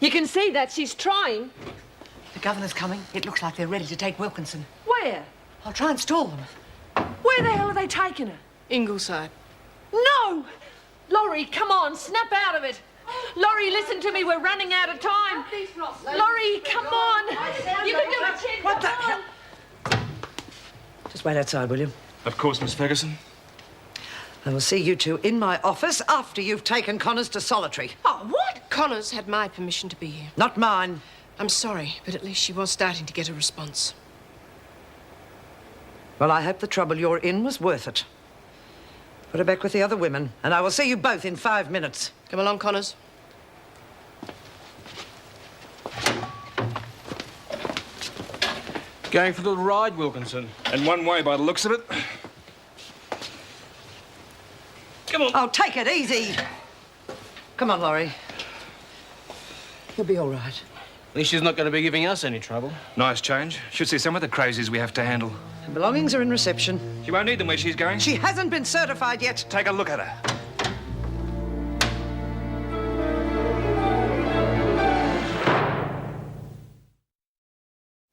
You can see that she's trying. The governor's coming. It looks like they're ready to take Wilkinson. Where? I'll try and stall them. Where the hell are they taking her? Ingleside. No! Laurie, come on, snap out of it. Laurie, listen to me, we're running out of time. Laurie, come on. You can do it, kid. What the hell? Just wait outside, will you? Of course, Miss Ferguson. I will see you two in my office after you've taken Connors to solitary. Oh, what? Connors had my permission to be here. Not mine. I'm sorry, but at least she was starting to get a response. Well, I hope the trouble you're in was worth it. Put her back with the other women, and I will see you both in 5 minutes. Come along, Connors. Going for a little ride, Wilkinson? And one way by the looks of it. Come on. Oh, take it easy. Come on, Laurie. You'll be all right. At least she's not going to be giving us any trouble. Nice change. Should see some of the crazies we have to handle. Her belongings are in reception. She won't need them where she's going. She hasn't been certified yet. Take a look at her.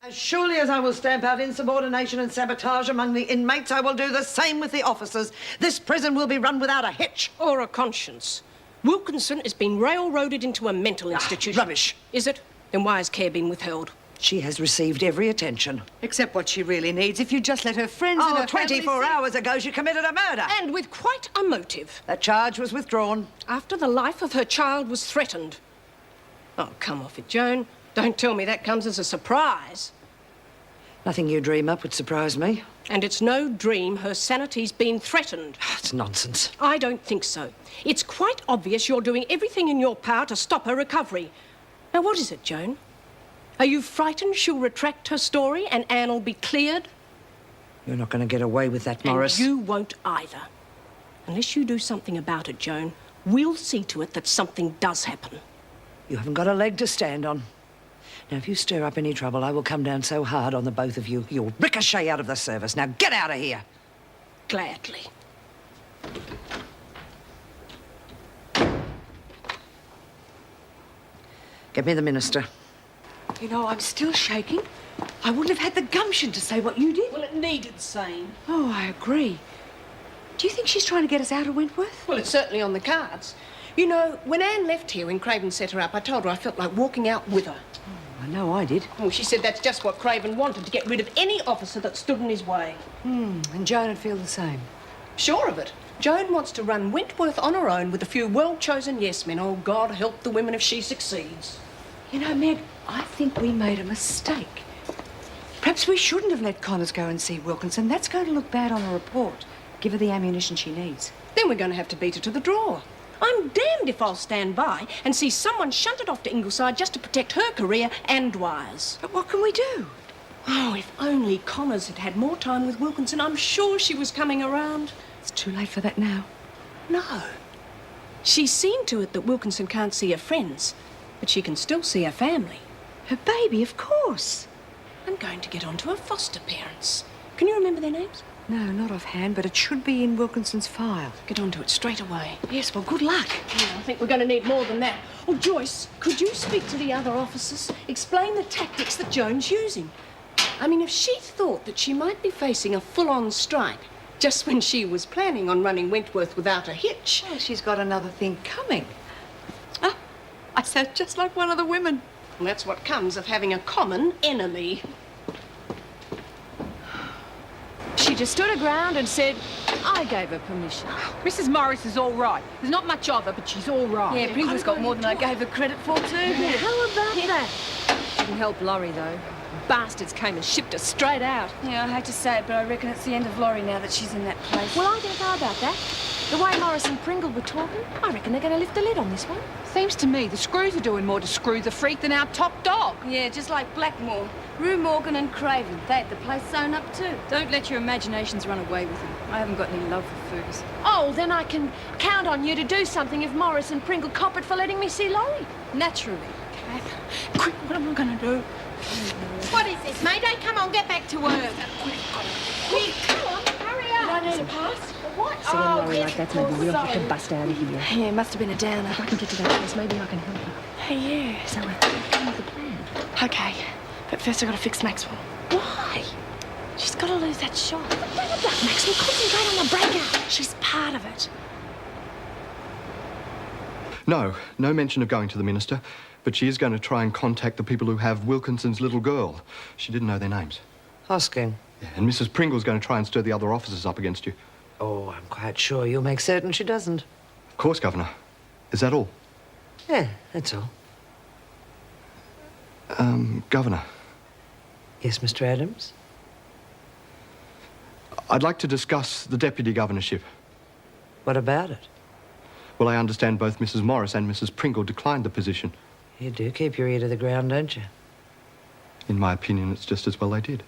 As surely as I will stamp out insubordination and sabotage among the inmates, I will do the same with the officers. This prison will be run without a hitch. Or a conscience. Wilkinson has been railroaded into a mental institution. Rubbish. Is it? Then why has care been withheld? She has received every attention. Except what she really needs. If you just let her friends and Oh, her 24 hours ago, she committed a murder. And with quite a motive. That charge was withdrawn. After the life of her child was threatened. Oh, come off it, Joan. Don't tell me that comes as a surprise. Nothing you dream up would surprise me. And it's no dream her sanity's been threatened. It's nonsense. I don't think so. It's quite obvious you're doing everything in your power to stop her recovery. Now, what is it, Joan? Are you frightened she'll retract her story and Anne'll be cleared? You're not going to get away with that, Morris. And you won't either. Unless you do something about it, Joan, we'll see to it that something does happen. You haven't got a leg to stand on. Now, if you stir up any trouble, I will come down so hard on the both of you, you'll ricochet out of the service. Now, get out of here. Gladly. Get me the minister. You know, I'm still shaking. I wouldn't have had the gumption to say what you did. Well, it needed saying. Oh, I agree. Do you think she's trying to get us out of Wentworth? Well, it's certainly on the cards. You know, when Anne left here, when Craven set her up, I told her I felt like walking out with her. I know I did. Well, she said that's just what Craven wanted, to get rid of any officer that stood in his way. And Joan would feel the same. Sure of it. Joan wants to run Wentworth on her own with a few well-chosen yes-men. Oh, God help the women if she succeeds. You know, Meg, I think we made a mistake. Perhaps we shouldn't have let Connors go and see Wilkinson. That's going to look bad on her report. Give her the ammunition she needs. Then we're going to have to beat her to the draw. I'm damned if I'll stand by and see someone shunted off to Ingleside just to protect her career and Dwyer's. But what can we do? Oh, if only Connors had had more time with Wilkinson, I'm sure she was coming around. It's too late for that now. No. She's seen to it that Wilkinson can't see her friends, but she can still see her family. Her baby, of course. I'm going to get onto her foster parents. Can you remember their names? No, not offhand, but it should be in Wilkinson's file. Get onto it straight away. Yes, well, good luck. Yeah, I think we're going to need more than that. Oh, Joyce, could you speak to the other officers? Explain the tactics that Joan's using. I mean, if she thought that she might be facing a full-on strike just when she was planning on running Wentworth without a hitch... Well, she's got another thing coming. Ah, I sound just like one of the women. Well, that's what comes of having a common enemy. She just stood her ground and said, I gave her permission. Mrs. Morris is all right. There's not much of her, but she's all right. Yeah, Pringle's got more than I gave her credit for, too. Yeah, how about that? Didn't help Laurie, though. Bastards came and shipped her straight out. Yeah, I hate to say it, but I reckon it's the end of Laurie now that she's in that place. Well, I don't know about that. The way Morris and Pringle were talking, I reckon they're going to lift the lid on this one. Seems to me the screws are doing more to screw the freak than our top dog. Yeah, just like Blackmore. Rue Morgan and Craven. They had the place sewn up too. Don't let your imaginations run away with you. I haven't got any love for Fergus. Oh, then I can count on you to do something if Morris and Pringle cop it for letting me see Laurie. Naturally. Kath, quick, what am I going to do? What is this, Mayday? Come on, get back to work. Quick, come on, hurry up. Do I need a pass? What? Sitting worrying like that's maybe we'll have to bust out of here. Yeah, must have been a downer. If I can get to that place, maybe I can help her. Hey, yeah. So come with the plan. Okay, but first I've got to fix Maxwell. Why? She's got to lose that shot. Forget about Maxwell. Concentrate on the breakout. She's part of it. No mention of going to the minister, but she is going to try and contact the people who have Wilkinson's little girl. She didn't know their names. Hosking. Yeah, and Mrs. Pringle's going to try and stir the other officers up against you. Oh, I'm quite sure you'll make certain she doesn't. Of course, Governor. Is that all? Yeah, that's all. Governor, Yes, Mr. Adams? I'd like to discuss the deputy governorship. What about it? Well, I understand both Mrs. Morris and Mrs. Pringle declined the position. You do keep your ear to the ground, don't you? In my opinion, it's just as well they did.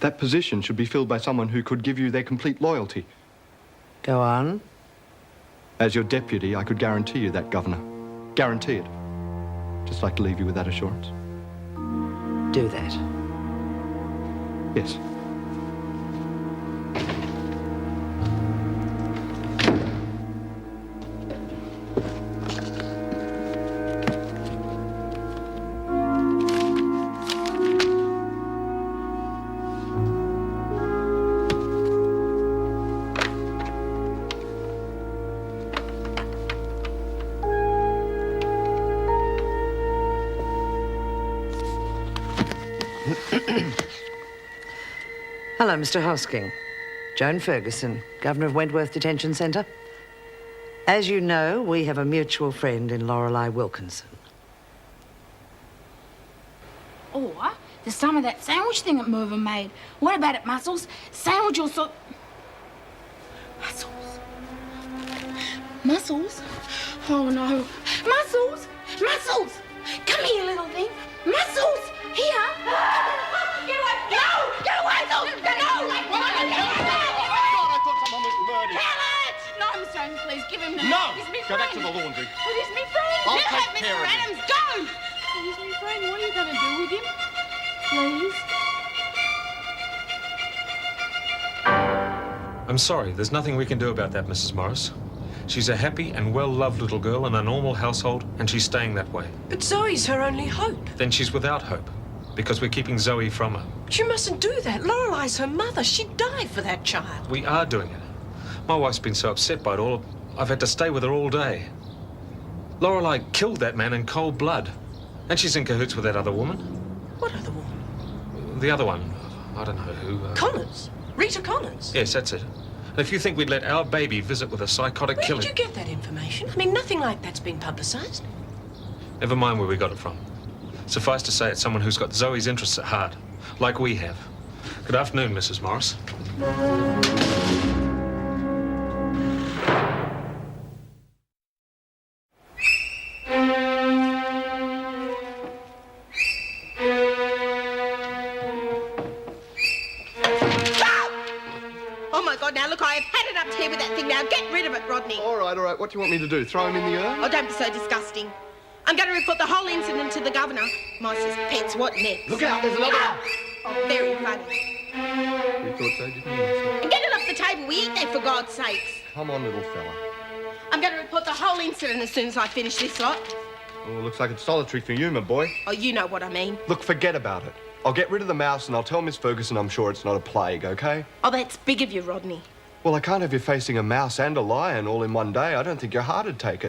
That position should be filled by someone who could give you their complete loyalty. Go on. As your deputy, I could guarantee you that, Governor. Guarantee it. Just like to leave you with that assurance. Do that. Yes. Hello, Mr. Hosking. Joan Ferguson, Governor of Wentworth Detention Centre. As you know, we have a mutual friend in Lorelei Wilkinson. Or there's some of that sandwich thing that Mervyn made. What about it, Muscles? Sandwich or so... Muscles? Muscles? Oh, no. Muscles! Muscles! Come here, little thing. Muscles! Here! Get away! No! Get away, Muscles! No! I thought someone was murdered. No, Mr. Adams, please, give him the... No! He's my Go back to friend. the laundry. But he's my friend. I'll Get take out, care Mr. of him. Adams, go! He's my friend. What are you going to do with him? Please? I'm sorry, there's nothing we can do about that, Mrs. Morris. She's a happy and well-loved little girl in a normal household, and she's staying that way. But Zoe's her only hope. Then she's without hope, because we're keeping Zoe from her. But you mustn't do that. Lorelei's her mother. She'd die for that child. We are doing it. My wife's been so upset by it all, I've had to stay with her all day. Lorelei killed that man in cold blood, and she's in cahoots with that other woman. What other woman? The other one, I don't know who. Connors. Rita Connors. Yes, that's it. And if you think we'd let our baby visit with a psychotic Where killer... did you get that information? I mean, nothing like that's been publicised. Never mind where we got it from. Suffice to say, it's someone who's got Zoe's interests at heart, like we have. Good afternoon, Mrs. Morris. Oh, my God, now, look, I have had it up to here with that thing now. Get rid of it, Rodney. All right. What do you want me to do? Throw him in the urn? Oh, don't be so disgusting. I'm going to report the whole incident to the governor. Mice's pets, what next? Look out, there's another one. Oh, very funny. We thought so, didn't we? And get it off the table. We eat there, for God's sakes. Come on, little fella. I'm going to report the whole incident as soon as I finish this lot. Oh, looks like it's solitary for you, my boy. Oh, you know what I mean. Look, forget about it. I'll get rid of the mouse and I'll tell Miss Ferguson I'm sure it's not a plague, okay? Oh, that's big of you, Rodney. Well, I can't have you facing a mouse and a lion all in one day. I don't think your heart would take it.